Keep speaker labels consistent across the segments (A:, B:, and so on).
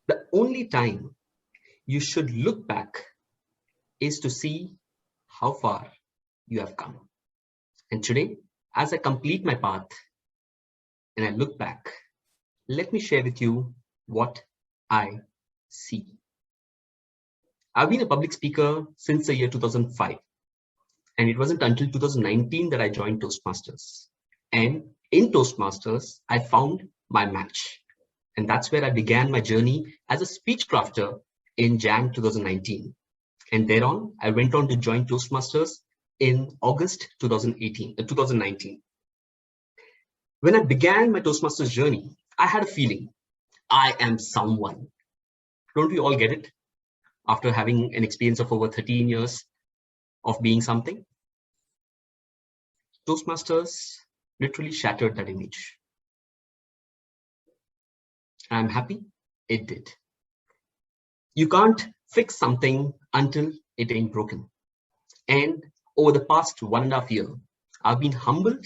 A: The only time you should look back is to see how far you have come. And today, as I complete my path and I look back, let me share with you what I see. I've been a public speaker since the year 2005, and it wasn't until 2019 that I joined Toastmasters. And in Toastmasters, I found my match. And that's where I began my journey as a speech crafter in Jan 2019. And thereon, I went on to join Toastmasters in August 2019. When I began my Toastmasters journey, I had a feeling I am someone. Don't we all get it? After having an experience of over 13 years of being something, Toastmasters literally shattered that image. I'm happy it did. You can't fix something until it ain't broken. And over the past 1.5 years, I've been humbled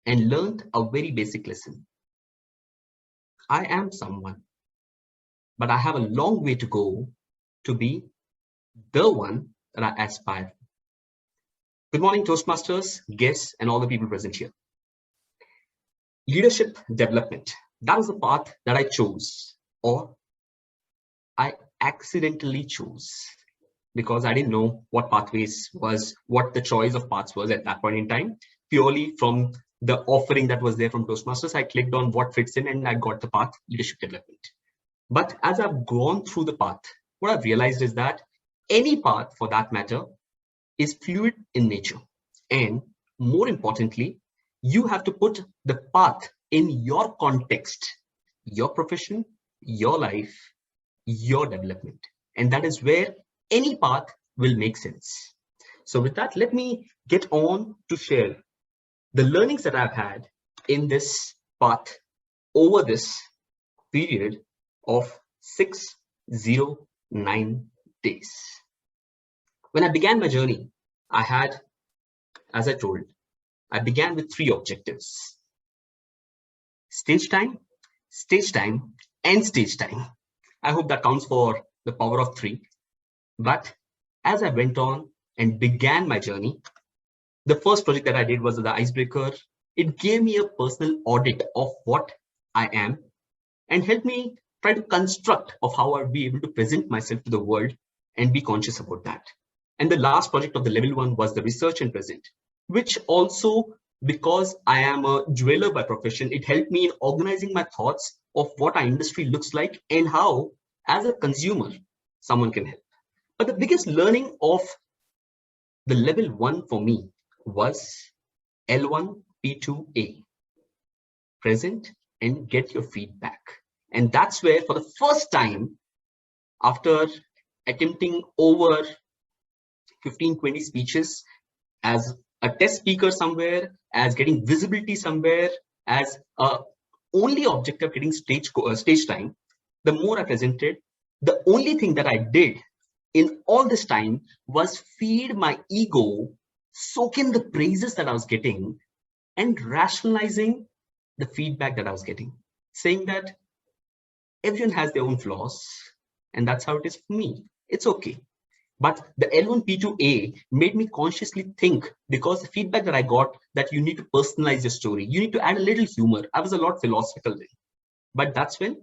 A: and learned a very basic lesson. I am someone, but I have a long way to go to be the one that I aspire. Good morning, Toastmasters, guests, and all the people present here. Leadership development. That was the path that I chose, or I accidentally chose, because I didn't know what pathways was, what the choice of paths was at that point in time. Purely from the offering that was there from Toastmasters, I clicked on what fits in and I got the path leadership development. But as I've gone through the path, what I've realized is that any path for that matter is fluid in nature. And more importantly, you have to put the path in your context, your profession, your life, your development. And that is where any path will make sense. So with that, let me get on to share the learnings that I've had in this path over this period of 609 days. When I began my journey, I had, as I told, I began with 3 objectives: stage time, and stage time. I hope that counts for the power of 3. But as I went on and began my journey, the first project that I did was the icebreaker. It gave me a personal audit of what I am and helped me try to construct of how I'll be able to present myself to the world and be conscious about that. And the last project of the level 1 was the research and present, which also, because I am a jeweler by profession, it helped me in organizing my thoughts of what our industry looks like and how, as a consumer, someone can help. But the biggest learning of the level 1 for me was L1 P2A, present and get your feedback. And that's where, for the first time, after attempting over 15-20 speeches as a test speaker somewhere, as getting visibility somewhere, as a only objective getting stage time, the more I presented, the only thing that I did in all this time was feed my ego, soak in the praises that I was getting, and rationalizing the feedback that I was getting, saying that everyone has their own flaws, and that's how it is for me. It's okay. But the L1 P2A made me consciously think, because the feedback that I got that you need to personalize your story, you need to add a little humor. I was a lot philosophical then. But that's when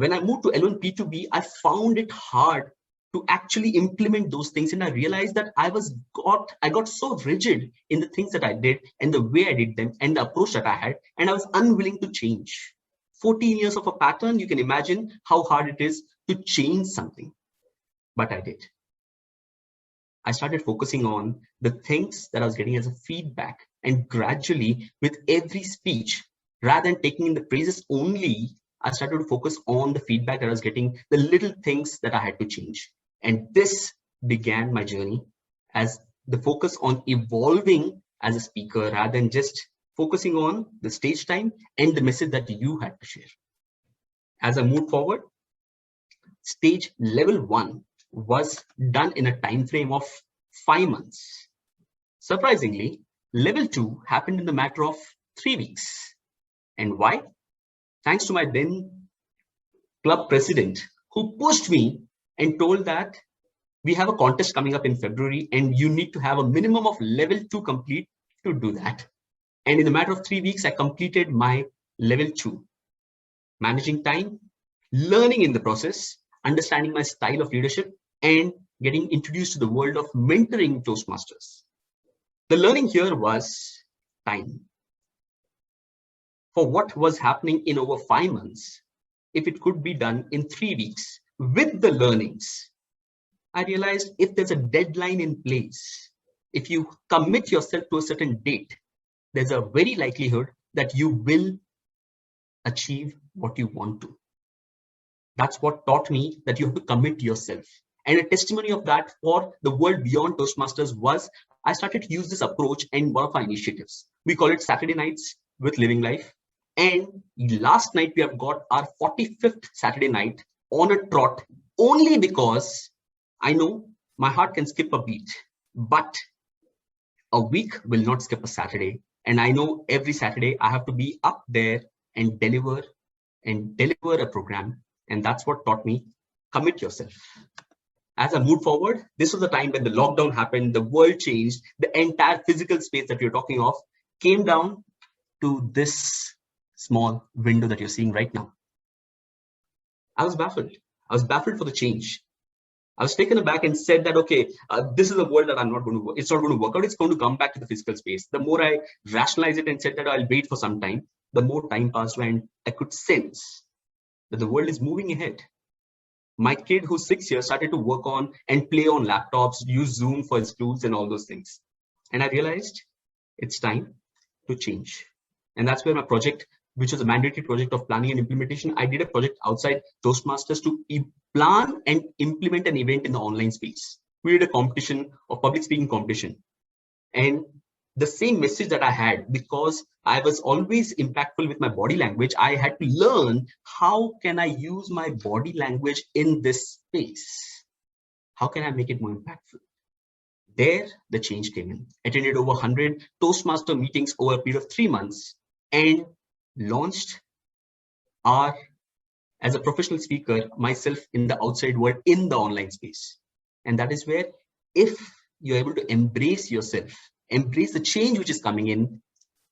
A: I moved to L1 P2B, I found it hard to actually implement those things. And I realized that I got so rigid in the things that I did and the way I did them and the approach that I had, and I was unwilling to change. 14 years of a pattern, you can imagine how hard it is to change something. But I did. I started focusing on the things that I was getting as a feedback, and gradually with every speech, rather than taking in the praises only, I started to focus on the feedback that I was getting, the little things that I had to change. And this began my journey as the focus on evolving as a speaker rather than just focusing on the stage time and the message that you had to share. As I moved forward, stage level 1 was done in a time frame of 5 months. Surprisingly, level 2 happened in the matter of 3 weeks. And why? Thanks to my then club president who pushed me and told that we have a contest coming up in February and you need to have a minimum of level 2 complete to do that. And in a matter of 3 weeks, I completed my level 2, managing time, learning in the process, understanding my style of leadership, and getting introduced to the world of mentoring Toastmasters. The learning here was time. For what was happening in over 5 months, if it could be done in 3 weeks with the learnings, I realized if there's a deadline in place, if you commit yourself to a certain date, there's a very likelihood that you will achieve what you want to. That's what taught me that you have to commit yourself. And a testimony of that for the world beyond Toastmasters was I started to use this approach in one of our initiatives. We call it Saturday Nights with Living Life. And last night we have got our 45th Saturday night on a trot only because I know my heart can skip a beat, but a week will not skip a Saturday. And I know every Saturday I have to be up there and deliver a program. And that's what taught me, commit yourself. As I moved forward, this was the time when the lockdown happened, the world changed, the entire physical space that we're talking of came down to this small window that you're seeing right now. I was baffled. I was baffled for the change. I was taken aback and said that, okay, this is a world that I'm not going to work. It's not going to work out. It's going to come back to the physical space. The more I rationalized it and said that I'll wait for some time, the more time passed and I could sense that the world is moving ahead. My kid who's 6 years started to work on and play on laptops, use Zoom for his tools and all those things. And I realized it's time to change. And that's where my project, which was a mandatory project of planning and implementation, I did a project outside Toastmasters to plan and implement an event in the online space. We did a competition of public speaking competition. And the same message that I had, because I was always impactful with my body language, I had to learn how can I use my body language in this space? How can I make it more impactful? There, the change came in. I attended over 100 Toastmaster meetings over a period of 3 months and launched as a professional speaker, myself in the outside world, in the online space. And that is where, if you're able to embrace yourself, embrace the change which is coming in,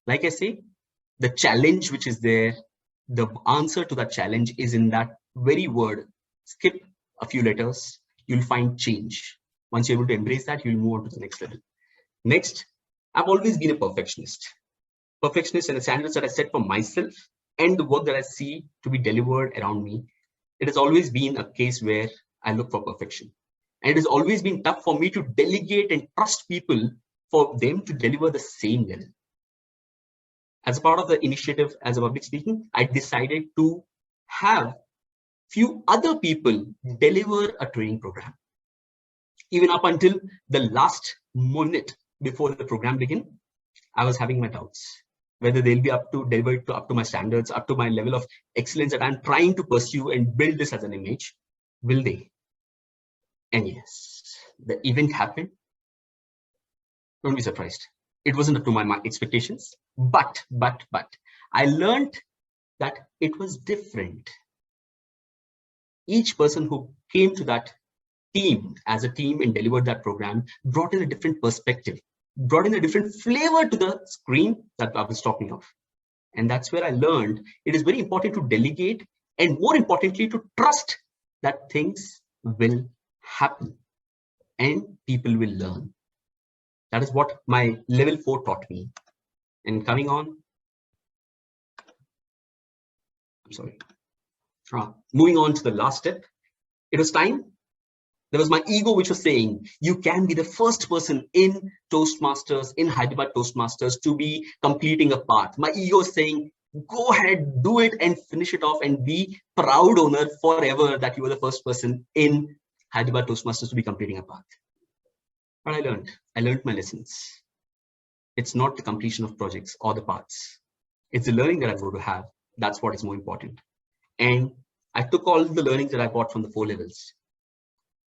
A: like I say, the challenge which is there, the answer to that challenge is in that very word. Skip a few letters, you'll find change. Once you're able to embrace that, you'll move on to the next level. Next, I've always been a perfectionist. Perfectionist and the standards that I set for myself and the work that I see to be delivered around me, it has always been a case where I look for perfection. And it has always been tough for me to delegate and trust people for them to deliver the same level. As a part of the initiative as a public speaking, I decided to have few other people deliver a training program. Even up until the last minute before the program began, I was having my doubts whether they'll be up to deliver up to my standards, up to my level of excellence that I'm trying to pursue and build this as an image. Will they? And yes, the event happened. Don't be surprised. It wasn't up to my expectations, but I learned that it was different. Each person who came to that team as a team and delivered that program brought in a different perspective, brought in a different flavor to the screen that I was talking of. And that's where I learned it is very important to delegate and, more importantly, to trust that things will happen and people will learn. That is what my level 4 taught me. And coming on, moving on to the last step, it was time. There was my ego which was saying, you can be the first person in Toastmasters, in Hyderabad Toastmasters, to be completing a path. My ego is saying, go ahead, do it and finish it off and be proud owner forever that you were the first person in Hyderabad Toastmasters to be completing a path. But I learned my lessons. It's not the completion of projects or the paths. It's the learning that I'm going to have. That's what is more important. And I took all the learnings that I got from the 4 levels,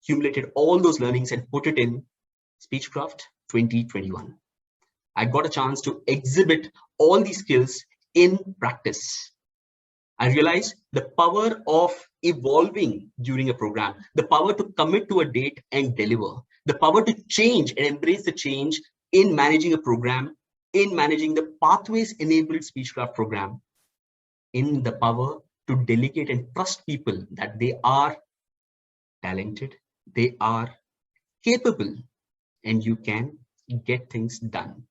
A: accumulated all those learnings and put it in Speechcraft 2021. I got a chance to exhibit all these skills in practice. I realized the power of evolving during a program, the power to commit to a date and deliver, the power to change and embrace the change in managing a program, in managing the Pathways enabled speechcraft program, in the power to delegate and trust people that they are talented, they are capable, and you can get things done.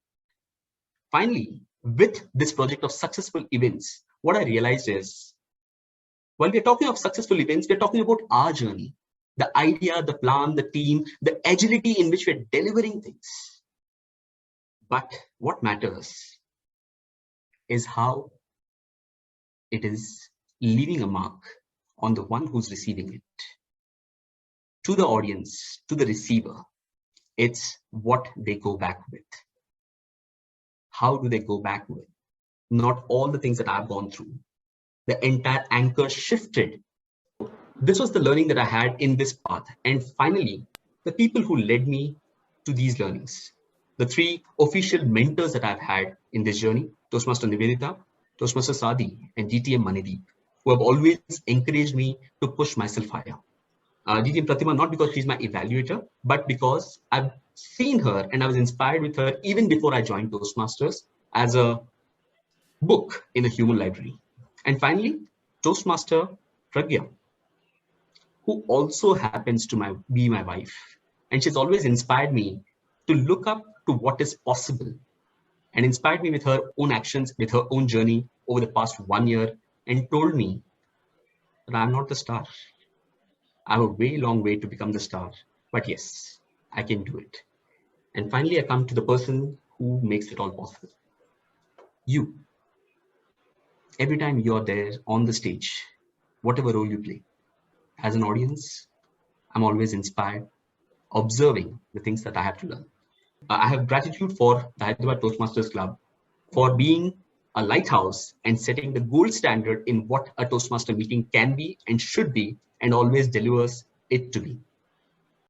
A: Finally, with this project of successful events, what I realized is, while we're talking of successful events, we're talking about our journey, the idea, the plan, the team, the agility in which we're delivering things. But what matters is how it is leaving a mark on the one who's receiving it. To the audience, to the receiver, it's what they go back with. How do they go back with? Not all the things that I've gone through. The entire anchor shifted. This was the learning that I had in this path. And finally, the people who led me to these learnings, the three official mentors that I've had in this journey, Toastmaster Nivedita, Toastmaster Sadi, and DTM Manideep, who have always encouraged me to push myself higher. DTM Pratima, not because she's my evaluator, but because I've seen her and I was inspired with her even before I joined Toastmasters as a book in a human library. And finally, Toastmaster Pragya, who also happens to be my wife. And she's always inspired me to look up to what is possible and inspired me with her own actions, with her own journey over the past 1 year, and told me that I'm not the star. I have a way long way to become the star, but yes, I can do it. And finally, I come to the person who makes it all possible. You. Every time you're there on the stage, whatever role you play, as an audience, I'm always inspired, observing the things that I have to learn. I have gratitude for the Hyderabad Toastmasters Club for being a lighthouse and setting the gold standard in what a Toastmaster meeting can be and should be, and always delivers it to me.